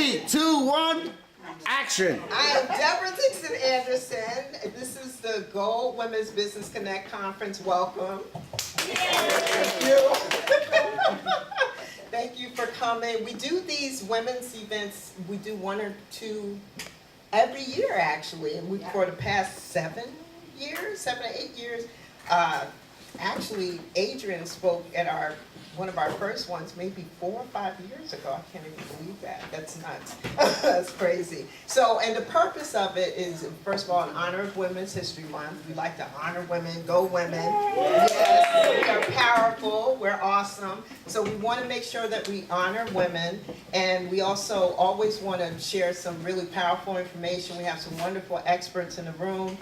Three, two, one, action. I am Deborah Dixon Anderson. This is the Gold Women's Business Connect Conference. Welcome. Thank you. Thank you for coming. We do these women's events, we do one or two every year actually. And for the past 7 or 8 years, actually Adrian spoke at one of our first ones, maybe 4 or 5 years ago. I can't even believe that. That's nuts. That's crazy. So, and the purpose of it is, first of all, in honor of Women's History Month. We like to honor women, go women. Yes, we are powerful, we're awesome. So we want to make sure that we honor women, and we also always want to share some really powerful information. We have some wonderful experts in the room.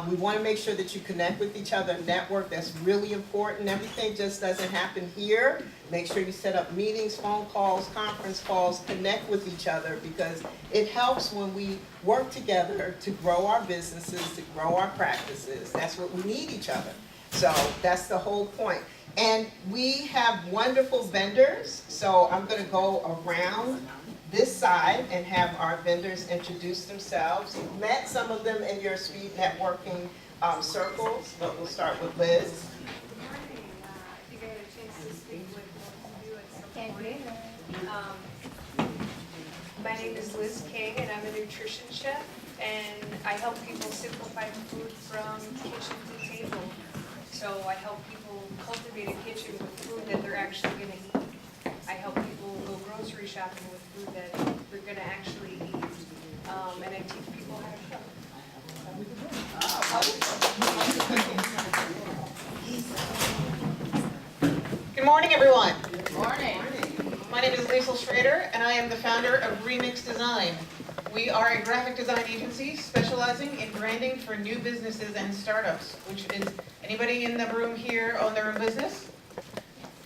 We want to make sure that you connect with each other, network. That's really important. Everything just doesn't happen here. Make sure you set up meetings, phone calls, conference calls, connect with each other, because it helps when we work together to grow our businesses, to grow our practices. That's what we need each other. So that's the whole point. And we have wonderful vendors. So I'm going to go around this side and have our vendors introduce themselves. You've met some of them in your speed networking circles, but we'll start with Liz. My name is Liz King, and I'm a nutrition chef, and I help people simplify food from kitchen to table. So I help people cultivate a kitchen with food that they're actually going to eat. I help people go grocery shopping with food that they're going to actually eat, and I teach people how to cook. Good morning, everyone. Good morning. My name is Liesl Schrader, and I am the founder of Remix Design. We are a graphic design agency specializing in branding for new businesses and startups, which is anybody in the room here own their own business?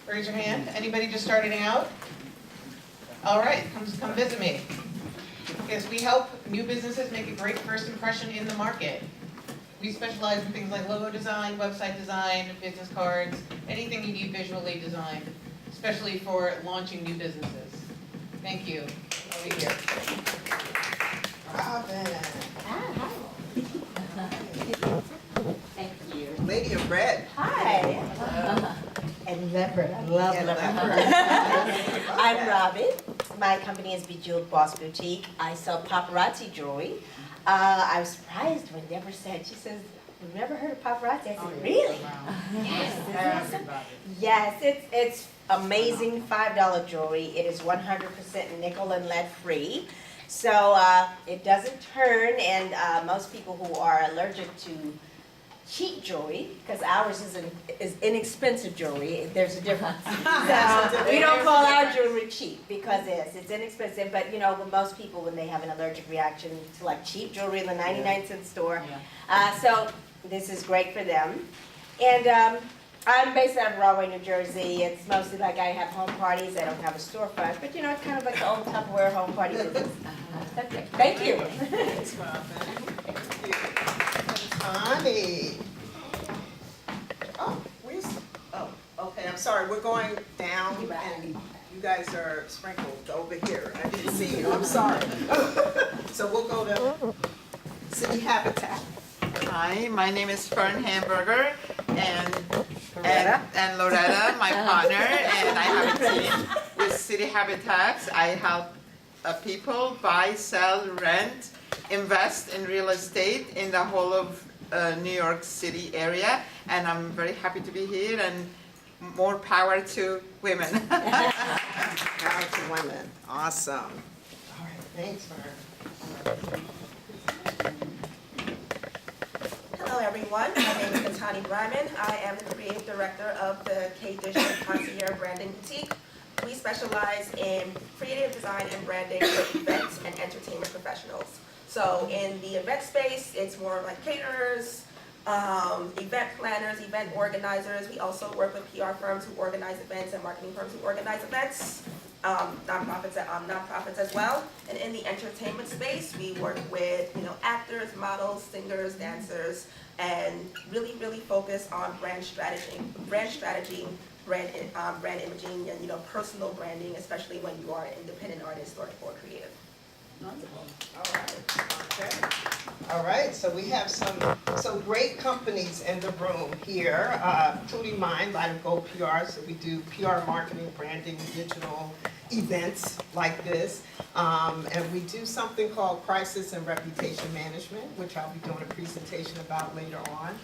Raise your hand. Anybody just starting out? All right, come visit me. Yes, we help new businesses make a great first impression in the market. We specialize in things like logo design, website design, business cards, anything you need visually designed, especially for launching new businesses. Thank you. I'll be here. Robin. Thank you. Lady of Red. Hi. And leopard. I love Yeah, leopard. I'm Robin. My company is Bejeweled Boss Boutique. I sell paparazzi jewelry. I was surprised when Deborah said, she says, "We've never heard of paparazzi." I said, "Really?" Yes. Isn't that awesome? Yes, it's amazing $5 jewelry. It is 100% nickel and lead free. So it doesn't turn, and most people who are allergic to cheap jewelry, because ours is inexpensive jewelry, there's a difference. So we don't call our jewelry cheap because it's inexpensive, but you know, when most people, when they have an allergic reaction to like cheap jewelry in the 99-cent store, so this is great for them. And I'm based out of Rahway, New Jersey. It's mostly like I have home parties. I don't have a storefront, but you know, it's kind of like the old Tupperware home party business. That's it. Thank you. Thanks, Robin. Thank you. Connie. Oh, okay, I'm sorry, we're going down and you guys are sprinkled over here. I didn't see you, I'm sorry. So we'll go to City Habitat. Hi, my name is Fern Hamburger and Loretta, my partner, and I have a team with City Habitats. I help people buy, sell, rent, invest in real estate in the whole of New York City area, and I'm very happy to be here, and more power to women. Power to women, awesome. All right, thanks, Fern. Hello everyone, my name is Katani Bryman. I am the creative director of the K-Dish Concierge Branding Boutique. We specialize in creative design and branding for events and entertainment professionals. So in the event space, it's more like caterers, event planners, event organizers. We also work with PR firms who organize events and marketing firms who organize events. Nonprofits as well. And in the entertainment space, we work with actors, models, singers, dancers, and really focus on brand strategy, brand imaging, and personal branding, especially when you are an independent artist or creative. All right, so we have some great companies in the room here, including mine, Light of Gold PR. So we do PR marketing, branding, digital events like this. And we do something called crisis and reputation management, which I'll be doing a presentation about later on.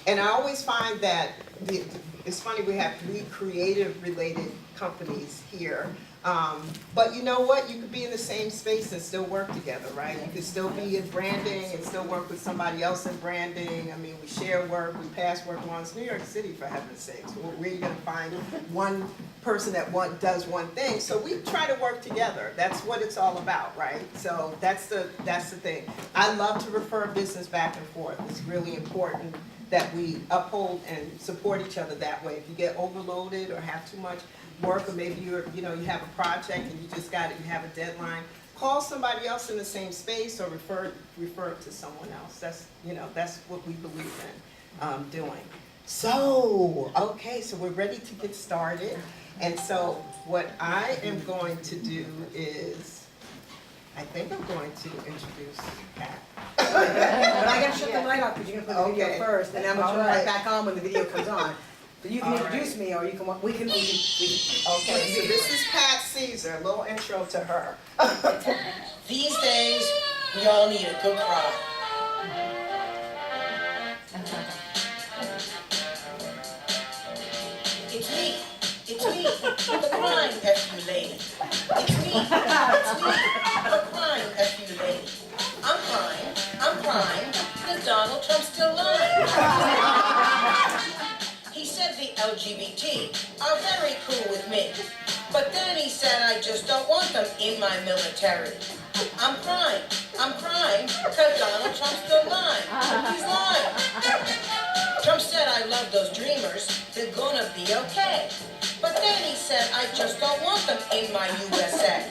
And I always find that it's funny, we have 3 creative related companies here. But you know what? You could be in the same space and still work together, right? You could still be in branding and still work with somebody else in branding. I mean, we share work, we pass work along. It's New York City, for heaven's sakes. Where are you going to find one person that does one thing? So we try to work together. That's what it's all about, right? So that's the thing. I love to refer business back and forth. It's really important that we uphold and support each other that way. If you get overloaded or have too much work, or maybe you have a project and you just got it, you have a deadline, call somebody else in the same space or refer it to someone else. That's what we believe in doing. So, okay, so we're ready to get started. And so what I am going to do is, I think I'm going to introduce Pat. But I gotta shut the light off because you're gonna put the video Okay. first, and I'm gonna turn the All right. light back on when the video comes on. But you can All introduce me, or you can, we can. Okay, so this is Pat Caesar, a little intro to her. These days, we all need a good cry. It's me, the crying F you lady. It's me, the crying F you lady. I'm crying, because Donald Trump's still lying. He said the LGBT are very cool with me, but then he said I just don't want them in my military. I'm crying, because Donald Trump's still lying. He's lying. Trump said I love those dreamers, they're gonna be okay. But then he said I just don't want them in my USA.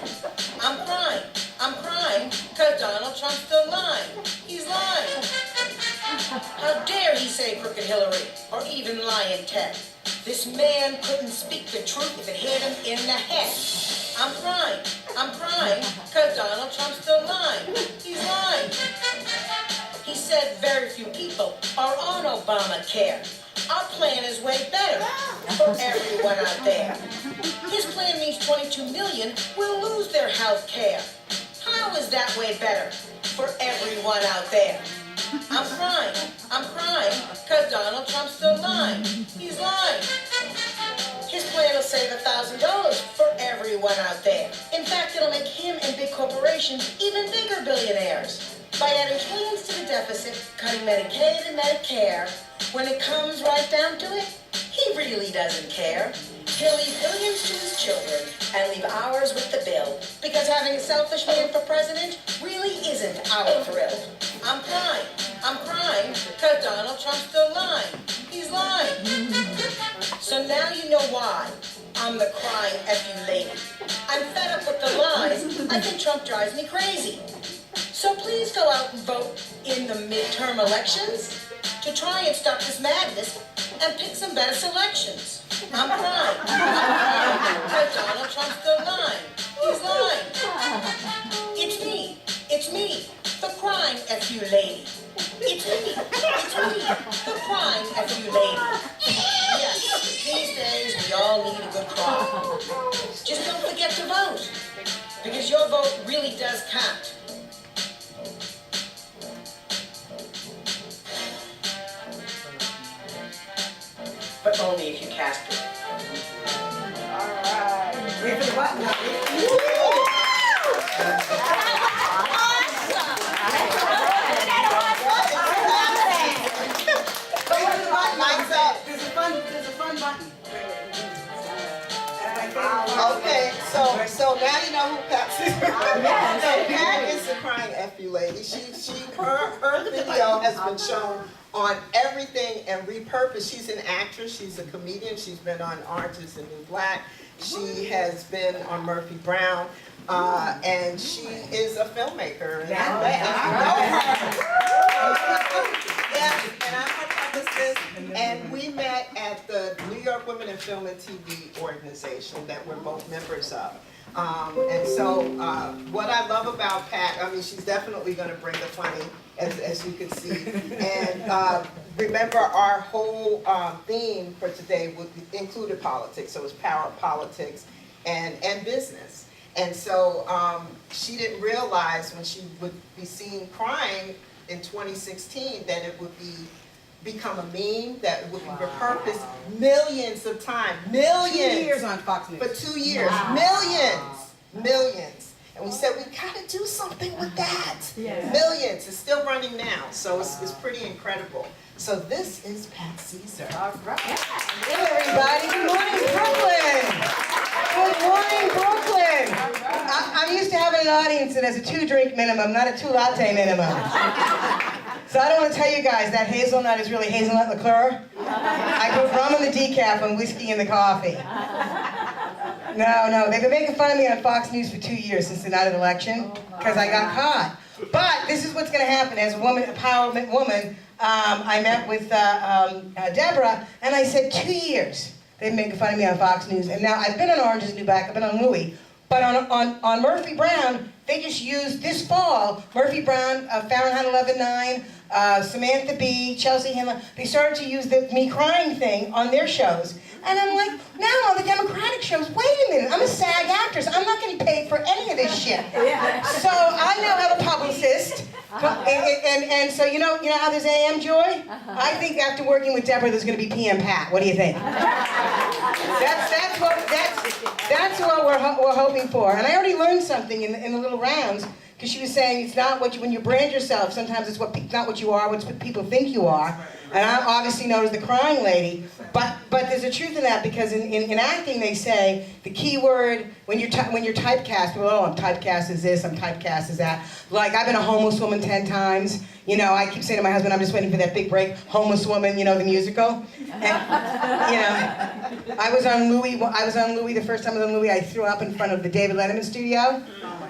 I'm crying, because Donald Trump's still lying. He's lying. How dare he say crooked Hillary, or even lying Ted. This man couldn't speak the truth if it hit him in the head. I'm crying, because Donald Trump's still lying. He's lying. He said very few people are on Obamacare. Our plan is way better for everyone out there. His plan means 22 million will lose their health care. How is that way better for everyone out there? I'm crying, because Donald Trump's still lying. He's lying. His plan will save $1,000 for everyone out there. In fact, it'll make him and big corporations even bigger billionaires. By adding trillions to the deficit, cutting Medicaid and Medicare, when it comes right down to it, he really doesn't care. He'll leave billions to his children and leave ours with the bill, because having a selfish man for president really isn't our thrill. I'm crying, because Donald Trump's still lying. He's lying. So now you know why I'm the crying F you lady. I'm fed up with the lies. I think Trump drives me crazy. So please go out and vote in the midterm elections to try and stop this madness and pick some better selections. I'm crying, because Donald Trump's still lying. He's lying. It's me, the crying F you lady. It's me, the crying F you lady. Yes, these days we all need a good cry. Just don't forget to vote, because your vote really does count. But only if you cast it. Wait for the button. Now. Mike's up. There's a fun button. Okay, so now you know who Pat Caesar is. So Pat is the crying F you lady. Her video has been shown on everything and repurposed. She's an actress, she's a comedian, she's been on Orange is the New Black, she has been on Murphy Brown, and she is a filmmaker. And yeah, and I'm her publicist, and we met at the New York Women in Film and TV organization that we're both members of. And so what I love about Pat, I mean, she's definitely gonna bring the funny, as you can see. And remember, our whole theme for today included politics, so it was power, politics, and business. And so she didn't realize when she would be seen crying in 2016 that it would become a meme, that it would be repurposed millions of times, millions. 2 years on Fox News. For 2 years, millions. And we said, we gotta do something with that. Millions, it's still running now, so it's pretty incredible. So this is Pat Caesar. All right. Hey, everybody. Good morning, Brooklyn. Good morning, Brooklyn. I'm used to having an audience that has a 2-drink minimum, not a 2-latte minimum. So I don't want to tell you guys that hazelnut is really hazelnut liqueur. I put rum in the decaf and whiskey in the coffee. No, they've been making fun of me on Fox News for 2 years since the night of the election, because I got caught. But this is what's going to happen. As a woman, empowerment woman, I met with Deborah, and I said 2 years they've been making fun of me on Fox News. And now I've been on Orange is the New Black, I've been on Louis. But on Murphy Brown, they just used this fall, Murphy Brown, Fahrenheit 11/9, Samantha Bee, Chelsea Handler, they started to use the me crying thing on their shows. And I'm like, now on the Democratic shows, wait a minute, I'm a SAG actress. I'm not getting paid for any of this shit. So I now have a publicist. And so you know how there's AM Joy? I think after working with Deborah, there's going to be PM Pat. What do you think? That's what we're hoping for. And I already learned something in the little rounds, because she was saying it's not what you, when you brand yourself, sometimes it's not what you are, it's what people think you are. And I'm obviously known as the crying lady, but there's a truth in that, because in acting they say the key word when you're typecast, well, I'm typecast as this, I'm typecast as that. Like, I've been a homeless woman 10 times. You know, I keep saying to my husband, I'm just waiting for that big break. Homeless Woman, you know, the musical. And, you know, I was on Louis, the first time I was on Louis, I threw up in front of the David Letterman studio.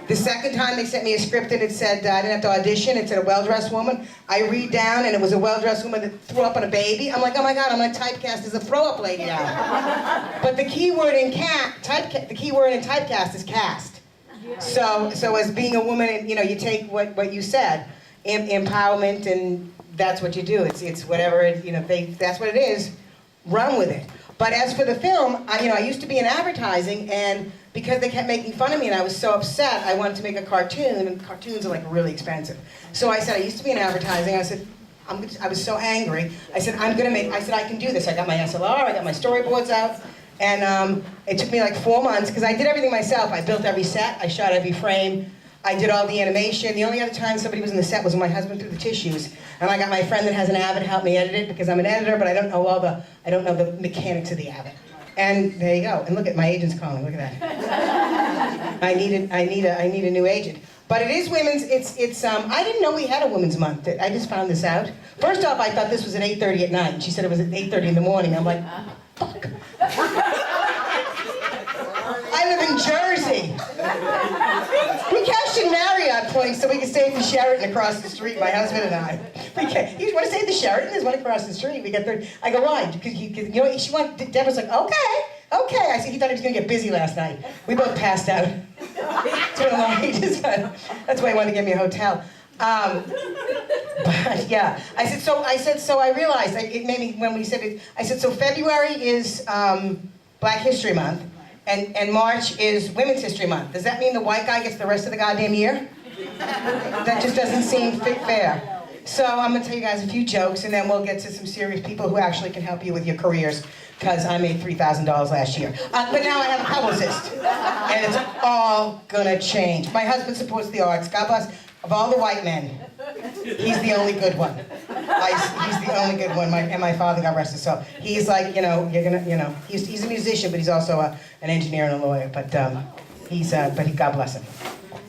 The second time they sent me a script and it said, I didn't have to audition, it said a well-dressed woman. I read down and it was a well-dressed woman that threw up on a baby. I'm like, oh my God, I'm gonna typecast as a throw-up lady now. But the key word in typecast is cast. So as being a woman, you know, you take what you said, empowerment, and that's what you do. It's whatever, you know, that's what it is, run with it. But as for the film, I used to be in advertising, and because they kept making fun of me and I was so upset, I wanted to make a cartoon, and cartoons are like really expensive. So I said, I used to be in advertising, I said, I was so angry, I said, I can do this. I got my SLR, I got my storyboards out, and it took me like 4 months, because I did everything myself. I built every set, I shot every frame, I did all the animation. The only other time somebody was in the set was when my husband threw the tissues. And I got my friend that has an Avid help me edit it, because I'm an editor, but I don't know the mechanics of the Avid. And there you go. And look at my agent's calling. Look at that. I need a new agent. But it is women's. I didn't know we had a Women's Month. I just found this out. First off, I thought this was at 8:30 at night. She said it was at 8:30 in the morning. I'm like, fuck. I live in Jersey. We cashed in Marriott points so we could stay at the Sheraton across the street, my husband and I. You want to stay at the Sheraton? There's one across the street. We got 30. I go, why? Because you know, Deborah's like, okay. I said, he thought he was going to get busy last night. We both passed out. That's why he wanted to get me a hotel. But yeah, I said, so I realized, it made me, when we said it, I said, so February is Black History Month. And March is Women's History Month. Does that mean the white guy gets the rest of the goddamn year? That just doesn't seem fair. So I'm gonna tell you guys a few jokes, and then we'll get to some serious people who actually can help you with your careers, because I made $3,000 last year. But now I have a publicist, and it's all gonna change. My husband supports the arts. God bless. Of all the white men, he's the only good one. He's the only good one, and my father, God rest his soul. He's like, he's a musician, but he's also an engineer and a lawyer, but God bless him.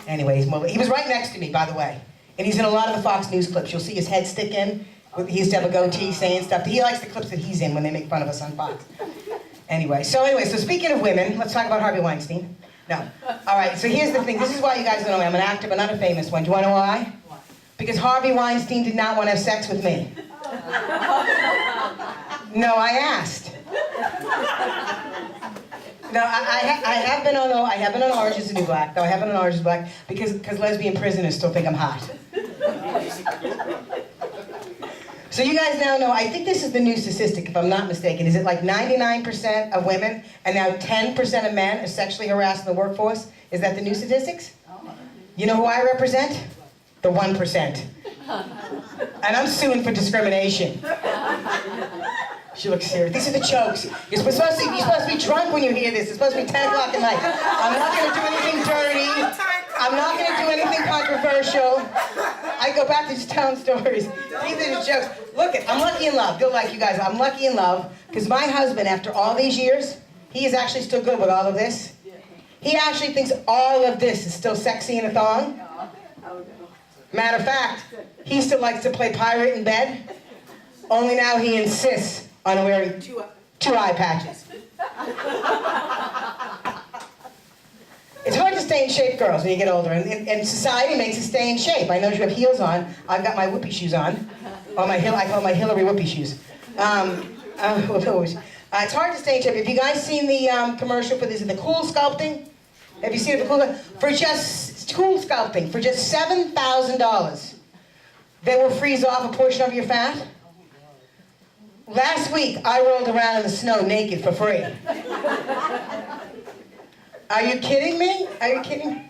Anyway, he was right next to me, by the way, and he's in a lot of the Fox News clips. You'll see his head stick in. He used to have a goatee saying stuff. He likes the clips that he's in when they make fun of us on Fox. Anyway, so speaking of women, let's talk about Harvey Weinstein. No. All right, so here's the thing. This is why you guys don't know me. I'm an actor, but not a famous one. Do you want to know why? Because Harvey Weinstein did not want to have sex with me. No, I asked. No, I have been on Orange is the New Black, though I have been on Orange is the Black because lesbian prisoners still think I'm hot. So you guys now know, I think this is the new statistic, if I'm not mistaken. Is it like 99% of women and now 10% of men are sexually harassed in the workforce? Is that the new statistics? You know who I represent? The 1%. And I'm suing for discrimination. She looks serious. These are the jokes. You're supposed to be drunk when you hear this. It's supposed to be 10 o'clock at night. I'm not going to do anything dirty. I'm not going to do anything controversial. I go back to just telling stories. These are the jokes. Look, I'm lucky in love. Good like you guys. I'm lucky in love because my husband, after all these years, he is actually still good with all of this. He actually thinks all of this is still sexy in a thong. Matter of fact, he still likes to play pirate in bed. Only now he insists on wearing two eye patches. It's hard to stay in shape, girls, when you get older, and society makes us stay in shape. I know you have heels on. I've got my whoopee shoes on. Or I call my Hillary whoopee shoes. It's hard to stay in shape. Have you guys seen the commercial for the Cool Sculpting? Have you seen it for Cool? For just Cool Sculpting, for just $7,000, they will freeze off a portion of your fat. Last week, I rolled around in the snow naked for free. Are you kidding me? Are you kidding?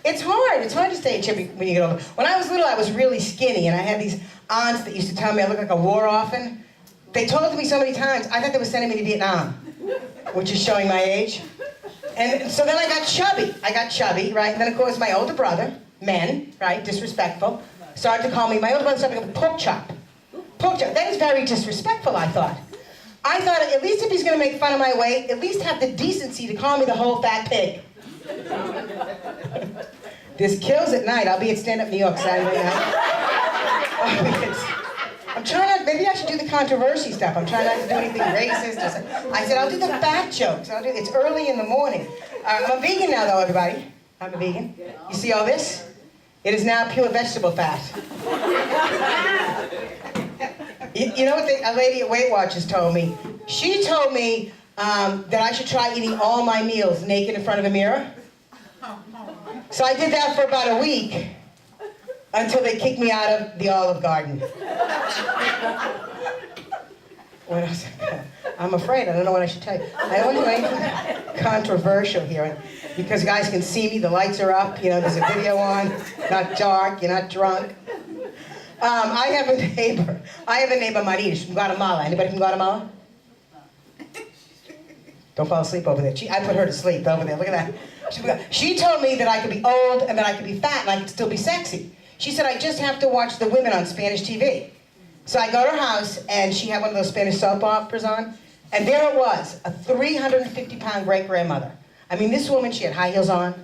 It's hard. It's hard to stay in shape when you get older. When I was little, I was really skinny, and I had these aunts that used to tell me I looked like a war orphan. They told it to me so many times, I thought they were sending me to Vietnam, which is showing my age. And so then I got chubby, right? And then, of course, my older brother, men, right, disrespectful, started to call me, my older brother started to call me pork chop. Pork chop. That is very disrespectful, I thought. I thought, at least if he's going to make fun of my weight, at least have the decency to call me the whole fat pig. This kills at night. I'll be at Stand Up New York Saturday night. I'm trying not, maybe I should do the controversy stuff. I'm trying not to do anything racist. I said, I'll do the fat jokes. It's early in the morning. I'm a vegan now, though, everybody. I'm a vegan. You see all this? It is now pure vegetable fat. You know what a lady at Weight Watchers told me? She told me that I should try eating all my meals naked in front of a mirror. So I did that for about a week until they kicked me out of the Olive Garden. What else? I'm afraid. I don't know what I should tell you. I don't do anything controversial here because you guys can see me. The lights are up. You know, there's a video on. Not dark. You're not drunk. I have a neighbor, Maria, from Guatemala. Anybody from Guatemala? Don't fall asleep over there. I put her to sleep over there. Look at that. She told me that I could be old and that I could be fat and I could still be sexy. She said I just have to watch the women on Spanish TV. So I go to her house and she had one of those Spanish soap operas on. And there it was, a 350-pound great-grandmother. I mean, this woman, she had high heels on.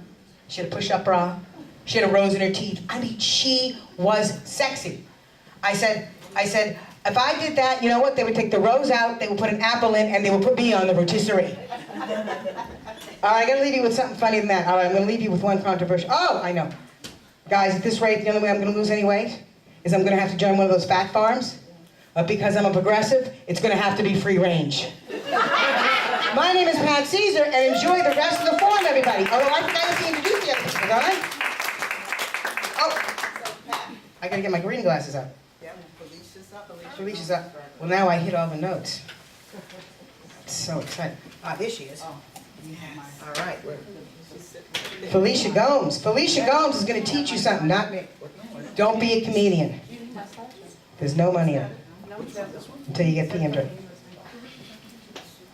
She had a push-up bra. She had a rose in her teeth. I mean, she was sexy. I said, if I did that, you know what? They would take the rose out, they would put an apple in, and they would put me on the rotisserie. All right, I gotta leave you with something funny than that. All right, I'm gonna leave you with one controversial. Oh, I know. Guys, at this rate, the only way I'm gonna lose any weight is I'm gonna have to join one of those fat farms. But because I'm a progressive, it's gonna have to be free range. My name is Pat Caesar, and enjoy the rest of the forum, everybody. Although I forgot to introduce the other people, don't I? Oh, I gotta get my green glasses up. Felicia's up. Well, now I hit all the notes. So excited. Ah, there she is. All right. Felicia Gomes. Felicia Gomes is going to teach you something, not me. Don't be a comedian. There's no money in it until you get PM'd.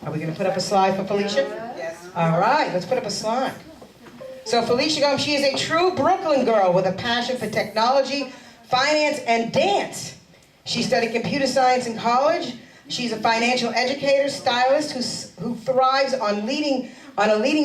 Are we going to put up a slide for Felicia? Yes. All right, let's put up a slide. So Felicia Gomes, she is a true Brooklyn girl with a passion for technology, finance, and dance. She studied computer science in college. She's a financial educator, stylist who thrives on a leading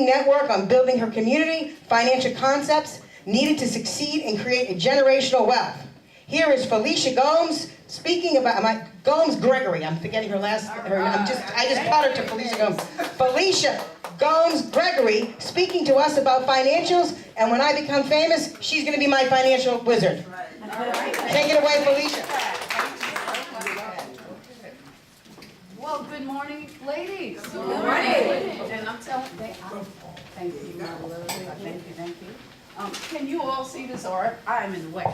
network on building her community, financial concepts needed to succeed and create a generational wealth. Here is Felicia Gomes speaking about Gomes Gregory. I'm forgetting her last. I just caught her to Felicia Gomes. Felicia Gomes Gregory speaking to us about financials. And when I become famous, she's going to be my financial wizard. Take it away, Felicia. Well, good morning, ladies. Good morning. And I'm telling, thank you, my love, thank you. Can you all see this, or I'm in the way?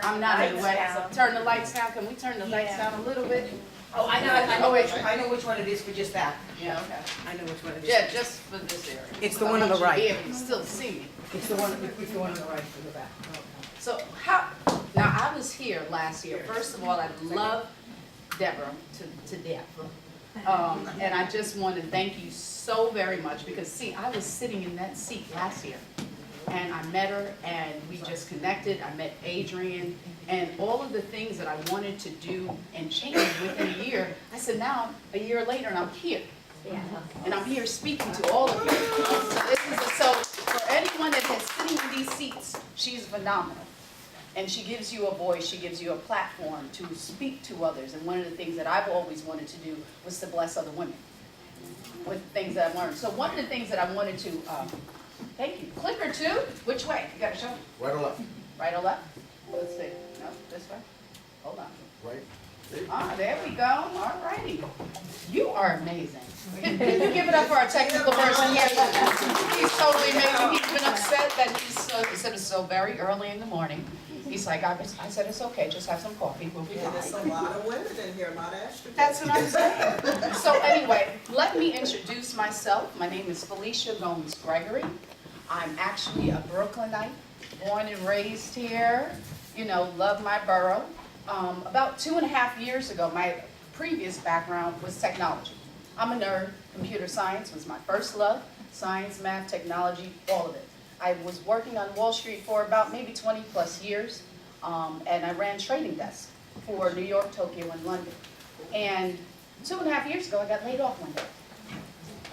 I'm not in the way. Turn the lights down, can we turn the lights down a little bit? Oh, I know which one it is for just that. Yeah, okay. I know which one it is. Yeah, just for this area. It's the one on the right. Yeah, you can still see me. It's the one on the right for the back. So now I was here last year. First of all, I love Deborah to death. And I just want to thank you so very much because see, I was sitting in that seat last year and I met her and we just connected. I met Adrian and all of the things that I wanted to do and change within a year. I said, now a year later and I'm here. And I'm here speaking to all of you. So for anyone that is sitting in these seats, she's phenomenal. And she gives you a voice, she gives you a platform to speak to others. And one of the things that I've always wanted to do was to bless other women with things that I've learned. So one of the things that I wanted to, thank you, clicker two, which way? You gotta show me. Right or left? Right or left? Let's see, no, this way? Hold on. Right. Ah, there we go, all righty. You are amazing. Can you give it up for our technical person? He's totally amazing. He's been upset that he said it's so very early in the morning. He's like, I said, it's okay, just have some coffee, we'll be And there's a fine. lot of women in here, a lot of estrogen. That's what I'm saying. So anyway, let me introduce myself. My name is Felicia Gomes Gregory. I'm actually a Brooklynite, born and raised here, you know, love my borough. About 2.5 years ago, my previous background was technology. I'm a nerd. Computer science was my first love. Science, math, technology, all of it. I was working on Wall Street for about maybe 20 plus years, and I ran trading desks for New York, Tokyo, and London. And 2.5 years ago, I got laid off one day.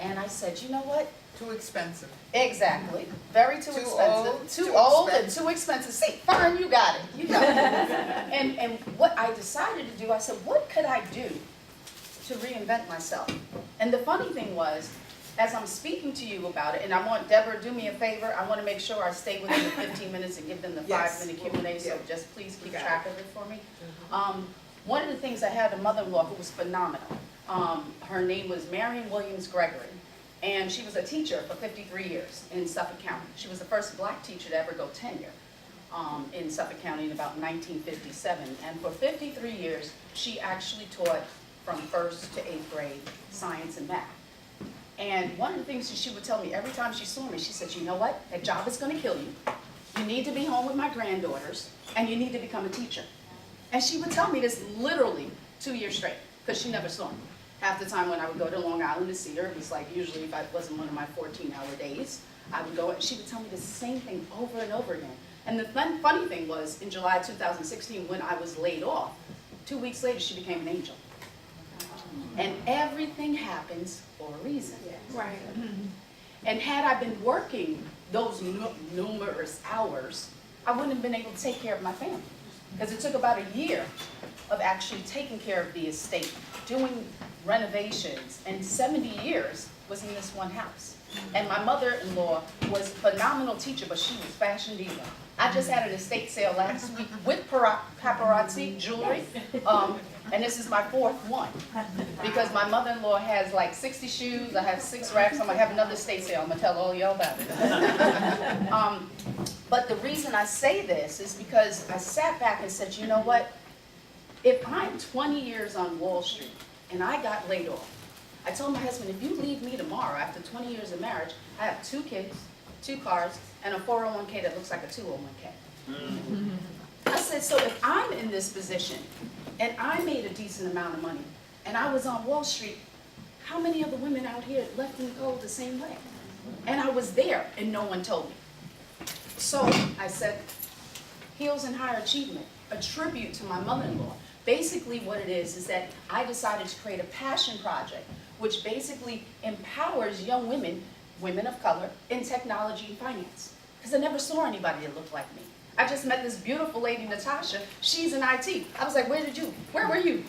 And I said, you know what? Too expensive. Exactly. Very too expensive. Old, Too too old and expensive. too expensive. See, Fern, you got it. You got it. And what I decided to do, I said, what could I do to reinvent myself? And the funny thing was, as I'm speaking to you about it, and I want Deborah, do me a favor, I want to make sure I stay within the 15 minutes and give them the Yes. 5-minute Q&A, so just please keep got track of it for me. One of the things, I had a mother-in-law who was phenomenal. Her name was Marion Williams Gregory, and she was a teacher for 53 years in Suffolk County. She was the first black teacher to ever go tenure in Suffolk County in about 1957, and for 53 years, she actually taught from 1st to 8th grade science and math. And one of the things that she would tell me every time she saw me, she said, you know what, that job is going to kill you. You need to be home with my granddaughters, and you need to become a teacher. And she would tell me this literally 2 years straight, because she never saw me. Half the time when I would go to Long Island to see her, it was like usually if I wasn't one of my 14-hour days, I would go and she would tell me the same thing over and over again. And the funny thing was, in July 2016, when I was laid off, 2 weeks later, she became an angel. And everything happens for a reason. Right. And had I been working those numerous hours, I wouldn't have been able to take care of my family. Because it took about a year of actually taking care of the estate, doing renovations, and 70 years was in this one house. And my mother-in-law was a phenomenal teacher, but she was fashion diva. I just had an estate sale last week with paparazzi jewelry, and this is my 4th one. Because my mother-in-law has like 60 shoes, I have 6 racks, I'm gonna have another estate sale, I'm gonna tell all y'all about it. But the reason I say this is because I sat back and said, you know what? If I'm 20 years on Wall Street and I got laid off, I told my husband, if you leave me tomorrow after 20 years of marriage, I have 2 kids, 2 cars, and a 401k that looks like a 201k. I said, so if I'm in this position and I made a decent amount of money and I was on Wall Street, how many other women out here left in the cold the same way? And I was there and no one told me. So I said, Heels in Higher Achievement, a tribute to my mother-in-law. Basically what it is that I decided to create a passion project, which basically empowers young women, women of color, in technology and finance. Because I never saw anybody that looked like me. I just met this beautiful lady, Natasha. She's in IT. I was like, where were you?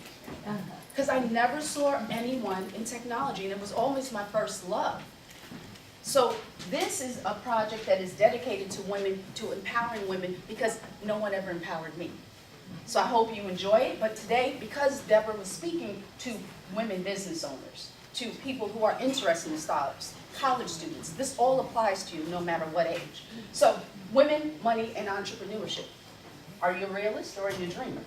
Because I never saw anyone in technology, and it was always my first love. So this is a project that is dedicated to women, to empowering women, because no one ever empowered me. So I hope you enjoy it, but today, because Deborah was speaking to women business owners, to people who are interested in startups, college students, this all applies to you no matter what age. So, women, money, and entrepreneurship. Are you a realist or are you a dreamer?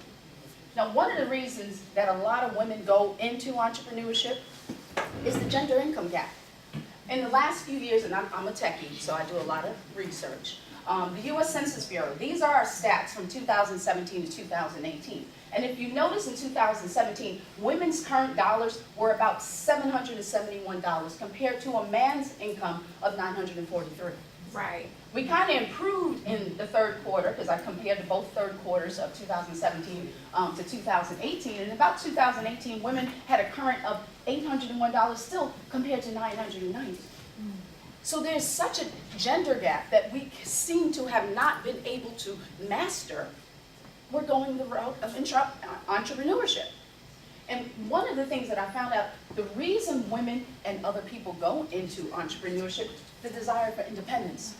Now, one of the reasons that a lot of women go into entrepreneurship is the gender income gap. In the last few years, and I'm a techie, so I do a lot of research, the U.S. Census Bureau, these are our stats from 2017 to 2018. And if you notice in 2017, women's current dollars were about $771 compared to a man's income of $943. Right. We kind of improved in the third quarter, because I compared both third quarters of 2017 to 2018. And about 2018, women had a current of $801 still compared to $990. So there's such a gender gap that we seem to have not been able to master. We're going the route of entrepreneurship. And one of the things that I found out, the reason women and other people go into entrepreneurship, the desire for independence.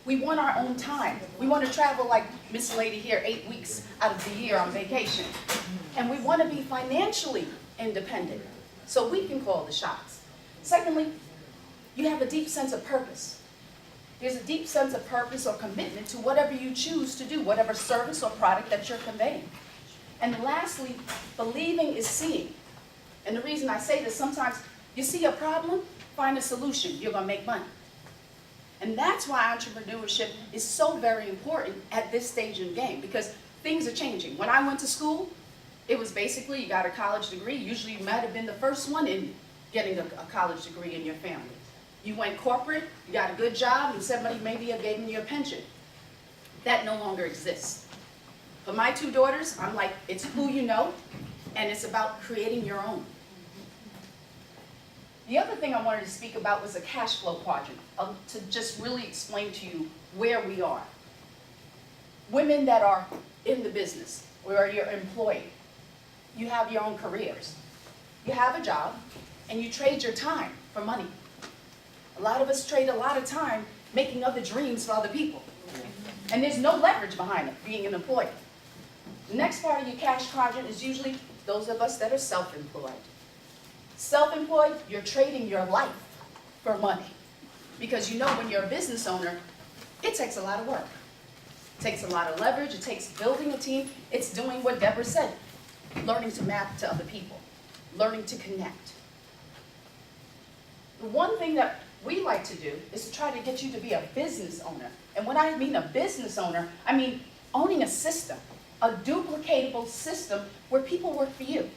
We want our own time. We want to travel like Miss Lady here 8 weeks out of the year on vacation. And we want to be financially independent so we can call the shots. Secondly, you have a deep sense of purpose. There's a deep sense of purpose or commitment to whatever you choose to do, whatever service or product that you're conveying. And lastly, believing is seeing. And the reason I say this, sometimes you see a problem, find a solution, you're gonna make money. And that's why entrepreneurship is so very important at this stage in the game, because things are changing. When I went to school, it was basically you got a college degree. Usually you might have been the first one in getting a college degree in your family. You went corporate, you got a good job, and somebody maybe gave you a pension. That no longer exists. For my two daughters, I'm like, it's who you know, and it's about creating your own. The other thing I wanted to speak about was the cash flow quadrant, to just really explain to you where we are. Women that are in the business, where you're employed, you have your own careers. You have a job, and you trade your time for money. A lot of us trade a lot of time making other dreams for other people. And there's no leverage behind it, being an employee. The next part of your cash quadrant is usually those of us that are self-employed. Self-employed, you're trading your life for money. Because you know when you're a business owner, it takes a lot of work. It takes a lot of leverage, it takes building a team. It's doing what Deborah said, learning to map to other people, learning to connect. The one thing that we like to do is to try to get you to be a business owner. And when I mean a business owner, I mean owning a system, a duplicatable system where people work for you.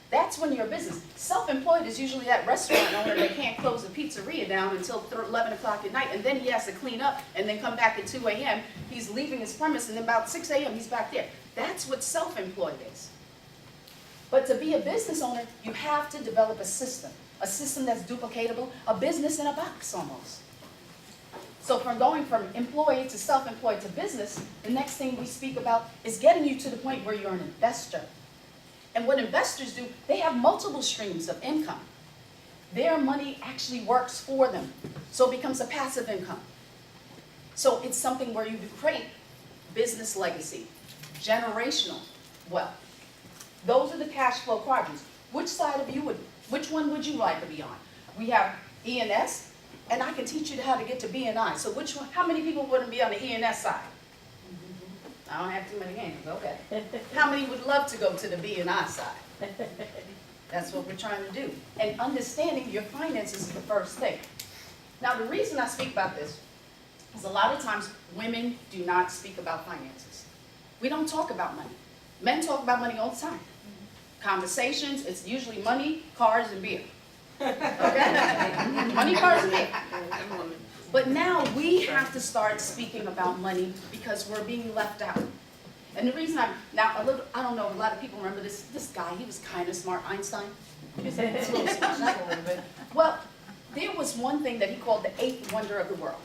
That's when you're a business. Self-employed is usually that restaurant owner that can't close the pizzeria down until 11 o'clock at night, and then he has to clean up and then come back at 2 a.m. He's leaving his premise, and then about 6 a.m. he's back there. That's what self-employed is. But to be a business owner, you have to develop a system that's duplicatable, a business in a box almost. So from going from employee to self-employed to business, the next thing we speak about is getting you to the point where you're an investor. And what investors do, they have multiple streams of income. Their money actually works for them, so it becomes a passive income. So it's something where you create business legacy, generational wealth. Those are the cash flow quadrants. Which one would you like to be on? We have E&S, and I can teach you how to get to B&I. So how many people wouldn't be on the E&S side? I don't have too many hands, okay. How many would love to go to the B&I side? That's what we're trying to do. And understanding your finances is the first thing. Now, the reason I speak about this is a lot of times women do not speak about finances. We don't talk about money. Men talk about money all the time. Conversations, it's usually money, cars, and beer. Okay? Money, cars, and beer. But now we have to start speaking about money because we're being left out. And the reason I don't know, a lot of people remember this guy, he was kind of smart, Einstein. He's a little smart a little bit. Well, there was one thing that he called the eighth wonder of the world.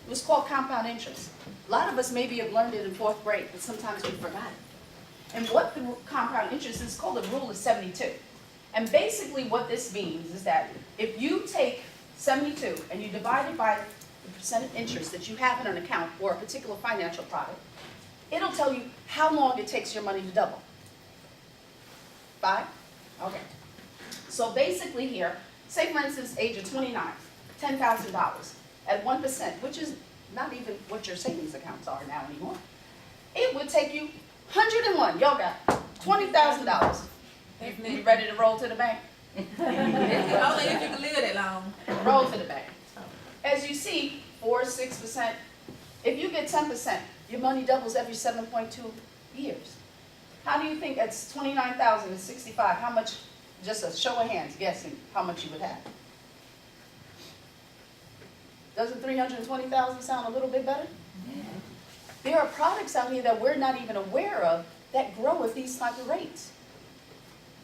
It was called compound interest. A lot of us maybe have learned it in 4th grade, but sometimes we forgot it. And what the compound interest is called the rule of 72. And basically what this means is that if you take 72 and you divide it by the percent of interest that you have in an account or a particular financial product, It'll tell you how long it takes your money to double. 5? Okay. So basically here, say for instance, age of 29, $10,000 at 1%, which is not even what your savings accounts are now anymore. It would take you 101, y'all got $20,000. You ready to roll to the bank? Only if you can live that long. Roll to the bank. As you see, 4, 6%. If you get 10%, your money doubles every 7.2 years. How do you think at 29,000 and 65, how much, just a show of hands guessing, how much you would have? Doesn't 320,000 sound a little bit better? Yeah. There are products out here that we're not even aware of that grow at these type of rates.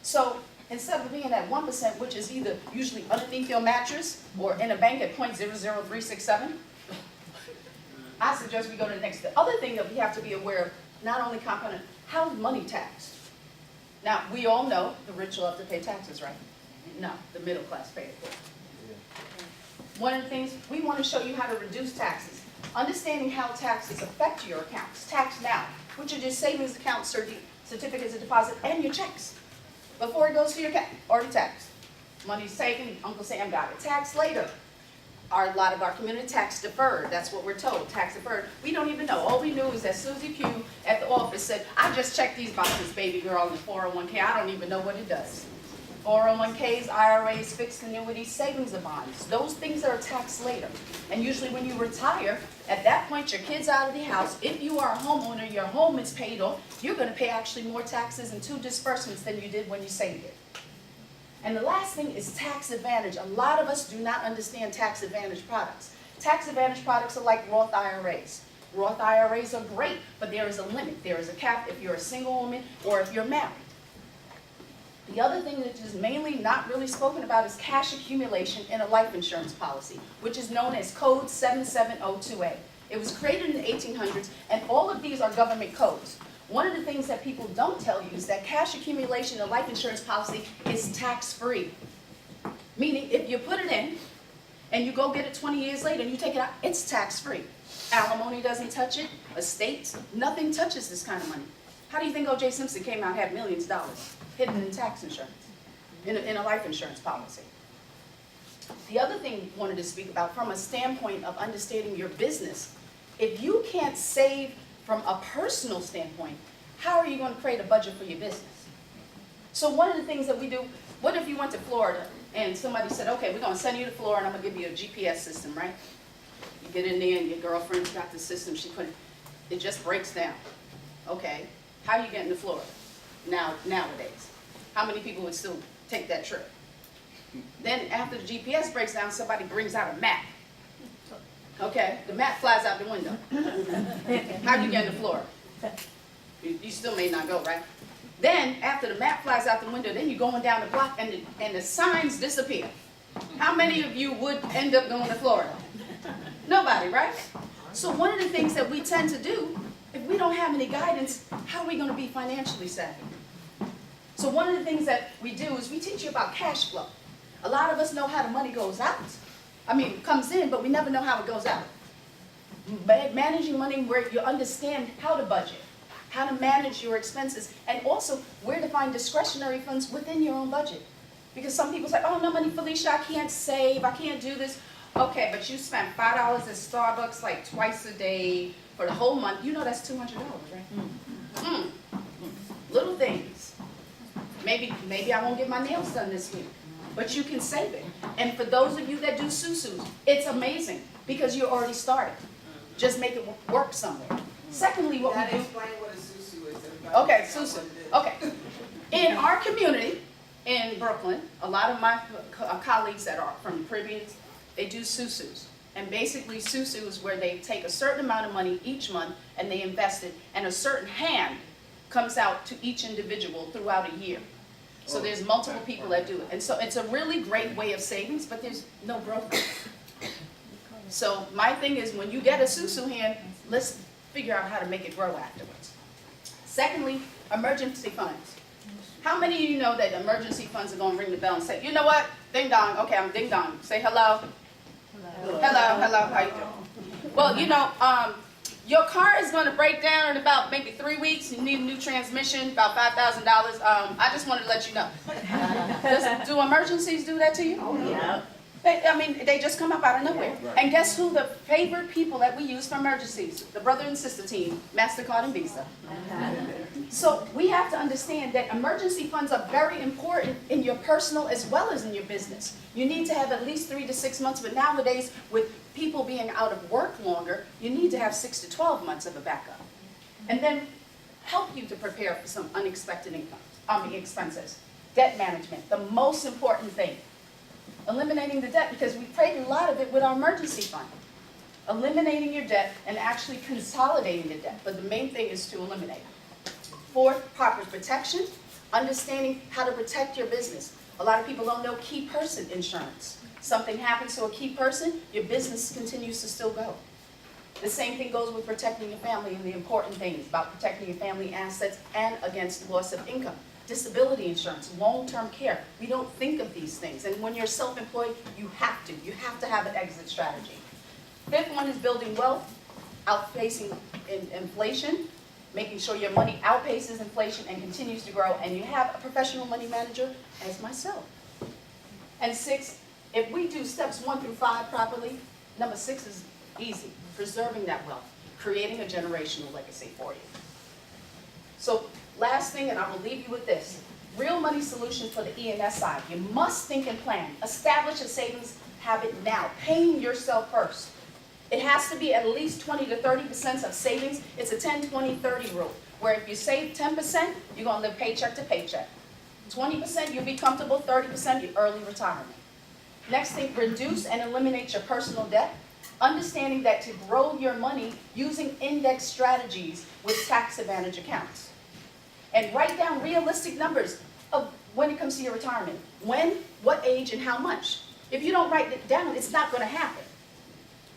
So instead of being at 1%, which is either usually underneath your mattress or in a bank at 0.00367, I suggest we go to the next. The other thing that we have to be aware of, not only compounded, how is money taxed? Now, we all know the rich will have to pay taxes, right? No, the middle class pay it for it. One of the things, we want to show you how to reduce taxes. Understanding how taxes affect your accounts. Tax now, which are just savings accounts, certificates of deposit, and your checks. Before it goes to your account, already taxed. Money's taken, Uncle Sam got it. Tax later. A lot of our community tax deferred. That's what we're told, tax deferred. We don't even know. All we knew is that Susie Pugh at the office said, I just checked these boxes, baby girl, in the 401k. I don't even know what it does. 401ks, IRAs, fixed annuities, savings and bonds. Those things are taxed later. And usually when you retire, at that point your kid's out of the house. If you are a homeowner, your home is paid off. You're going to pay actually more taxes in 2 disbursements than you did when you saved it. And the last thing is tax advantage. A lot of us do not understand tax advantage products. Tax advantage products are like Roth IRAs. Roth IRAs are great, but there is a limit. There is a cap if you're a single woman or if you're married. The other thing that is mainly not really spoken about is cash accumulation in a life insurance policy, which is known as Code 77028. It was created in the 1800s, and all of these are government codes. One of the things that people don't tell you is that cash accumulation in a life insurance policy is tax-free. Meaning, if you put it in, and you go get it 20 years later and you take it out, it's tax-free. Alimony doesn't touch it, estates, nothing touches this kind of money. How do you think O.J. Simpson came out and had millions of dollars hidden in tax insurance, in a life insurance policy? The other thing I wanted to speak about from a standpoint of understanding your business, if you can't save from a personal standpoint, how are you going to create a budget for your business? So one of the things that we do, what if you went to Florida and somebody said, okay, we're going to send you to Florida and I'm going to give you a GPS system, right? You get in there and your girlfriend's got the system, she put it just breaks down. Okay, how are you getting to Florida nowadays? How many people would still take that trip? Then after the GPS breaks down, somebody brings out a map. Okay, the map flies out the window. How do you get into Florida? You still may not go, right? Then, after the map flies out the window, then you're going down the block and the signs disappear. How many of you would end up going to Florida? Nobody, right? So one of the things that we tend to do, if we don't have any guidance, how are we going to be financially savvy? So one of the things that we do is we teach you about cash flow. A lot of us know how the money goes out. I mean, it comes in, but we never know how it goes out. Managing money where you understand how to budget, how to manage your expenses, and also where to find discretionary funds within your own budget. Because some people say, oh, no money, Felicia, I can't save, I can't do this. Okay, but you spent $5 at Starbucks like twice a day for the whole month. You know that's $200, right? Little things. Maybe I won't get my nails done this week. But you can save it. And for those of you that do susus, it's amazing because you already started. Just make it work somewhere. Secondly, what we do... Explain what a susu is. Okay, susu. Okay. In our community in Brooklyn, a lot of my colleagues that are from the Caribbean, they do susus. And basically susu is where they take a certain amount of money each month and they invest it, and a certain hand comes out to each individual throughout a year. So there's multiple people that do it. And so it's a really great way of savings, but there's no growth. So my thing is, when you get a susu hand, let's figure out how to make it grow afterwards. Secondly, emergency funds. How many of you know that emergency funds are going to ring the bell and say, you know what, ding dong, okay, I'm ding dong. Say hello. Hello, hello, how you doing? Well, you know, Your car is gonna break down in about maybe 3 weeks, you need a new transmission, about $5,000. I just wanted to let you know. Do emergencies do that to you? Oh, yeah. They just come up out of nowhere. And guess who the favorite people that we use for emergencies? The brother and sister team, MasterCard and Visa. So we have to understand that emergency funds are very important in your personal as well as in your business. You need to have at least 3 to 6 months, but nowadays with people being out of work longer, you need to have 6 to 12 months of a backup. And then help you to prepare for some unexpected expenses. Debt management, the most important thing. Eliminating the debt, because we paid a lot of it with our emergency fund. Eliminating your debt and actually consolidating the debt, but the main thing is to eliminate it. 4, proper protection, understanding how to protect your business. A lot of people don't know key person insurance. Something happens to a key person, your business continues to still go. The same thing goes with protecting your family and the important things about protecting your family assets and against loss of income. Disability insurance, long-term care. We don't think of these things. And when you're self-employed, you have to. You have to have an exit strategy. 5th one is building wealth, outpacing inflation, making sure your money outpaces inflation and continues to grow. And you have a professional money manager as myself. And 6, if we do steps 1 through 5 properly, number 6 is easy. Preserving that wealth, creating a generational legacy for you. So, last thing, and I will leave you with this. Real money solutions for the E&S side. You must think and plan. Establish a savings habit now. Paying yourself first. It has to be at least 20 to 30% of savings. It's a 10, 20, 30 rule. Where if you save 10%, you're going to live paycheck to paycheck. 20%, you'll be comfortable. 30%, your early retirement. Next thing, reduce and eliminate your personal debt. Understanding that to grow your money using index strategies with tax advantage accounts. And write down realistic numbers of when it comes to your retirement. When, what age, and how much. If you don't write it down, it's not going to happen.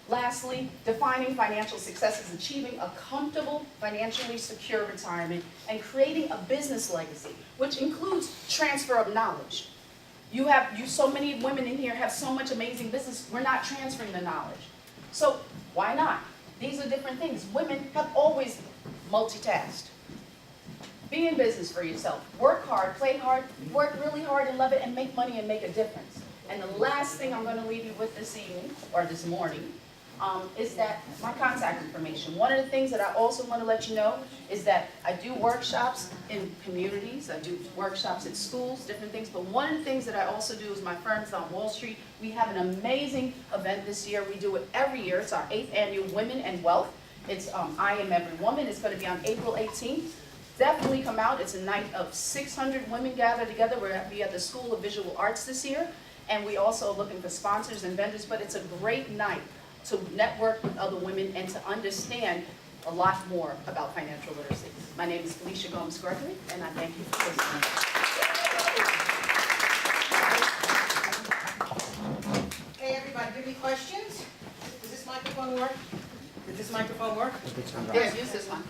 Lastly, defining financial success is achieving a comfortable, financially secure retirement and creating a business legacy, which includes transfer of knowledge. So many women in here have so much amazing business, we're not transferring the knowledge. So why not? These are different things. Women have always multitasked. Be in business for yourself. Work hard, play hard, work really hard and love it, and make money and make a difference. And the last thing I'm going to leave you with this evening, or this morning, is that my contact information. One of the things that I also want to let you know is that I do workshops in communities, I do workshops at schools, different things, but one of the things that I also do is my firm's on Wall Street. We have an amazing event this year. We do it every year. It's our 8th annual Women and Wealth. It's I Am Every Woman. It's going to be on April 18th. Definitely come out. It's a night of 600 women gathered together. We're going to be at the School of Visual Arts this year. And we also are looking for sponsors and vendors, but it's a great night to network with other women and to understand a lot more about financial literacy. My name is Felicia Gomes-Gregory, and I thank you for listening. Hey, everybody, do you have any questions? Does this microphone work? Does this microphone work? Yes, use this one.